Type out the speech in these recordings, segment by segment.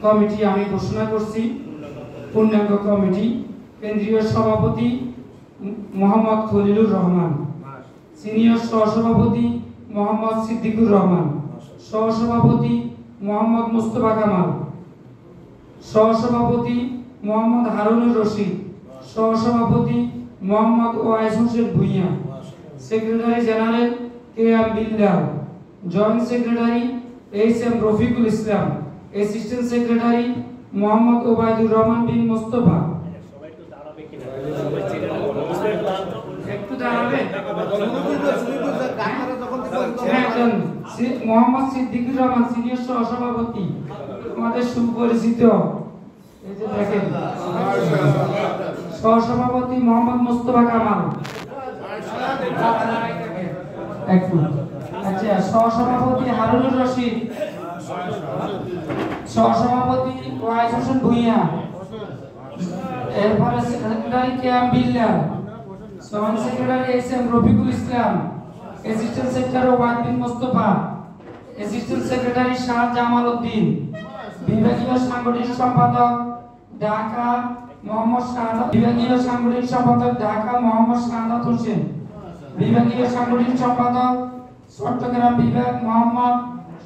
Committee আমি ঘোষণা করছি, পূর্ণাঙ্গ কমিটি। কেন্দ্রীয় সভাপতি মোহাম্মদ খলিলুর রহমান, সিনিয়র সহসভাপতি মোহাম্মদ সিদ্দিকুর রহমান, সহসভাপতি মোহাম্মদ মুস্তফা কামাল, সহসভাপতি মোহাম্মদ হারুনুর রশিদ, সহসভাপতি Mohammad Wais Hossain Bhuiyan, secretary general K M. Billal, joint secretary H M. Rafiqul Islam, assistant secretary Mohammad Obaidur Rahman bin Mostafa. একটু দাঁড়াবে মোহাম্মদ সিদ্দিকুর রহমান, সিনিয়র সহসভাপতি, আমাদের সুপরিচিত। এই যে দেখেন, সহসভাপতি মোহাম্মদ মুস্তফা কামাল। আচ্ছা, সহসভাপতি হারুনুর রশিদ, সহসভাপতি ওয়াইস হোসেন ভুঁইয়া, এরপরে secretary K M. Billal, joint secretary H M. Rafiqul Islam, assistant secretary Wahid bin Mostafa, assistant secretary Shah Jamal Uddin, বিভাগীয় সাংগঠনিক সম্পাদক ঢাকা মোহাম্মদ শাহাদাত, বিভাগীয় সাংগঠনিক সম্পাদক ঢাকা মোহাম্মদ শাহাদাত হোসেন, বিভাগীয় সাংগঠনিক সম্পাদক চট্টগ্রাম বিভাগ মোহাম্মদ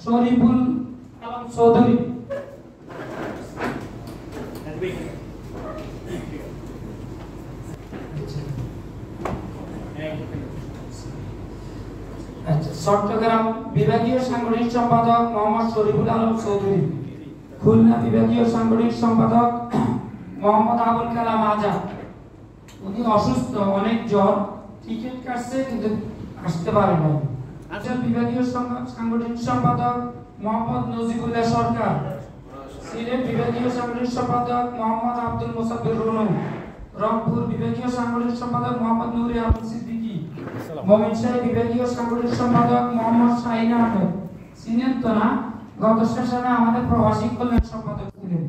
শরীফুল আলম চৌধুরী। চট্টগ্রাম বিভাগীয় সাংগঠনিক সম্পাদক মোহাম্মদ শরীফুল আলম চৌধুরী, খুলনা বিভাগীয় সাংগঠনিক সম্পাদক মোহাম্মদ আবুল কালাম আজাদ। উনি অসুস্থ, অনেক জ্বর, টিকিট কাটছে কিন্তু আসতে পারে না। বিভাগীয় সাংগঠনিক সম্পাদক মোহাম্মদ নজিবুল্লাহ সরকার, সিলেট বিভাগীয় সাংগঠনিক সম্পাদক মোহাম্মদ আব্দুল মোসাব্বির রুনু, রংপুর বিভাগীয় সাংগঠনিক সম্পাদক মোহাম্মদ নুরি আহমদ সিদ্দিকী, ময়মনসিংহ বিভাগীয় সাংগঠনিক সম্পাদক মোহাম্মদ শাহিন আহমেদ। চিনেন তো না, গত সেশনে আমাদের প্রবাসী কল্যাণ সম্পাদক ছিলেন।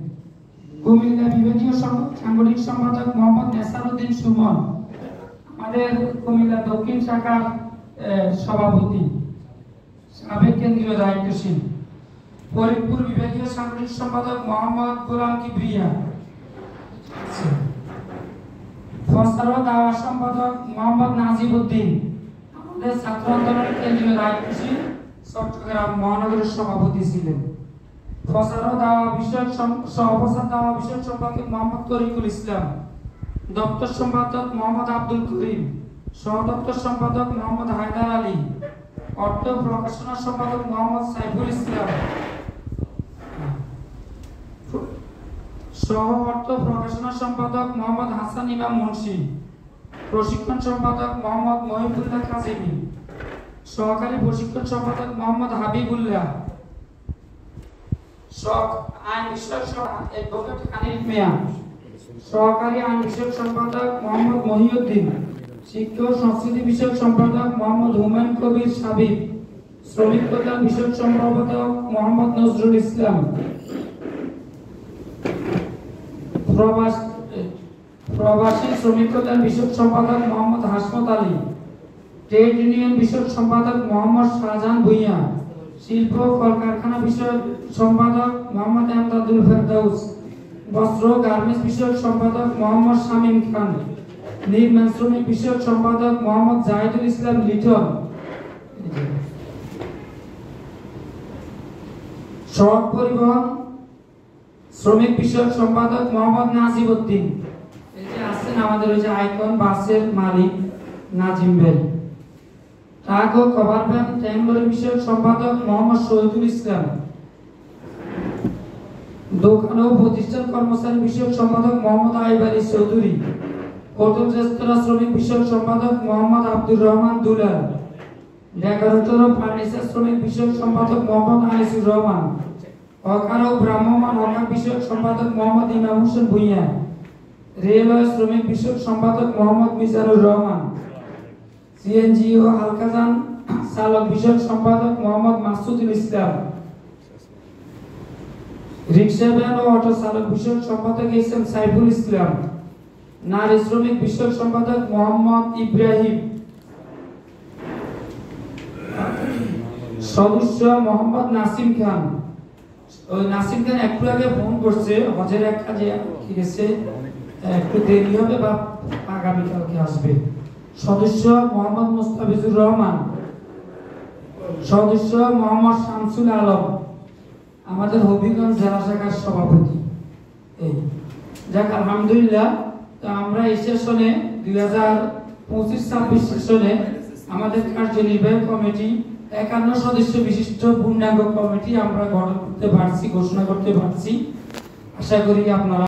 কুমিল্লা বিভাগীয় সাংগঠনিক সম্পাদক মোহাম্মদ নেসারউদ্দিন সুমন, আমাদের কুমিল্লা দক্ষিণ শাখার সভাপতি, সাবেক কেন্দ্রীয় দায়িত্বশীল। ফরিদপুর বিভাগীয় সাংগঠনিক সম্পাদক মোহাম্মদ গোলাম কিবরিয়া, ফসল দাওয়া সম্পাদক মোহাম্মদ নাজিব উদ্দিন, আমাদের ছাত্র আন্দোলনের কেন্দ্রীয় দায়িত্বশীল, চট্টগ্রাম মহানগরের সভাপতি ছিলেন। ফসল দাওয়া বিষয়ক সম্পাদক মোহাম্মদ তরিকুল ইসলাম, দপ্তর সম্পাদক মোহাম্মদ আব্দুল করিম, সহদপ্তর সম্পাদক মোহাম্মদ হায়দার আলী, অর্থ প্রকাশনা সম্পাদক মোহাম্মদ সাইফুল ইসলাম, সহ অর্থ প্রকাশনা সম্পাদক মোহাম্মদ হাসান ইমাম মুন্সি, প্রশিক্ষণ সম্পাদক মোহাম্মদ মহিবুল্লাহ কাজিমি, সহকারী প্রশিক্ষণ সম্পাদক মোহাম্মদ হাবিবুল্লাহ, আইন বিষয়ক অ্যাডভোকেট হানিফ মিয়া, সহকারী আইন বিষয়ক সম্পাদক মোহাম্মদ মহিউদ্দিন, শিক্ষা ও সংস্কৃতি বিষয়ক সম্পাদক মোহাম্মদ হুমায়ুন কবির সাবিক, শ্রমিক কল্যাণ বিষয়ক সম্পাদক মোহাম্মদ নজরুল ইসলাম, প্রবাসী শ্রমিক কল্যাণ বিষয়ক সম্পাদক মোহাম্মদ হাসমত আলী, ট্রেড ইউনিয়ন বিষয়ক সম্পাদক মোহাম্মদ শাহজাহান ভুঁইয়া, শিল্প কলকারখানা বিষয়ক সম্পাদক মোহাম্মদ এমদাদুল ফেরদৌস, বস্ত্র গার্মেন্টস বিষয়ক সম্পাদক মোহাম্মদ শামীম খান, নির্মাণ শ্রমিক বিষয়ক সম্পাদক মোহাম্মদ জাহিদুল ইসলাম লিটন, সড়ক পরিবহন শ্রমিক বিষয়ক সম্পাদক মোহাম্মদ নাজিব উদ্দিন। এই যে আছেন আমাদের ওই যে আইকন বাসের মালিক নাজিম ভাই। ট্রাক ও কভার ভ্যান ট্যাঙ্গলরি বিষয়ক সম্পাদক মোহাম্মদ শহীদুল ইসলাম, দোকান ও প্রতিষ্ঠান কর্মচারী বিষয়ক সম্পাদক মোহাম্মদ আইব আলী চৌধুরী, হোটেল রেস্তোরাঁ শ্রমিক বিষয়ক সম্পাদক মোহাম্মদ আব্দুর রহমান দুলাল, ডেকোরেটর ও ফার্নিচার শ্রমিক বিষয়ক সম্পাদক মোহাম্মদ আনিসুর রহমান, হকার ও ভ্রাম্যমাণ হকার বিষয়ক সম্পাদক মোহাম্মদ ইমাম হোসেন ভুঁইয়া, রেলওয়ে শ্রমিক বিষয়ক সম্পাদক মোহাম্মদ মিজানুর রহমান, সিএনজি ও হালকাযান চালক বিষয়ক সম্পাদক মোহাম্মদ মাসুদুল ইসলাম, রিক্সা ভ্যান ও অটো চালক বিষয়ক সম্পাদক এইচ.এম. সাইফুল ইসলাম, নারী শ্রমিক বিষয়ক সম্পাদক মোহাম্মদ ইব্রাহিম, সদস্য মোহাম্মদ নাসিম খান, ওই নাসিম খান একটু আগে ফোন করছে হজের এক কাজে ঠিক আছে, একটু দেরি হবে বা আগামীকালকে আসবে। সদস্য মোহাম্মদ মুস্তাফিজুর রহমান, সদস্য মোহাম্মদ শামসুল আলম, আমাদের হবিগঞ্জ জেলা শাখার সভাপতি। এই যাক আলহামদুলিল্লাহ। তো আমরা এই সেশনে 2025-26 সেশনে আমাদের কার্যনির্বাহী কমিটি 51 সদস্য বিশিষ্ট পূর্ণাঙ্গ কমিটি আমরা গঠন করতে পারছি, ঘোষণা করতে পারছি। আশা করি আপনারা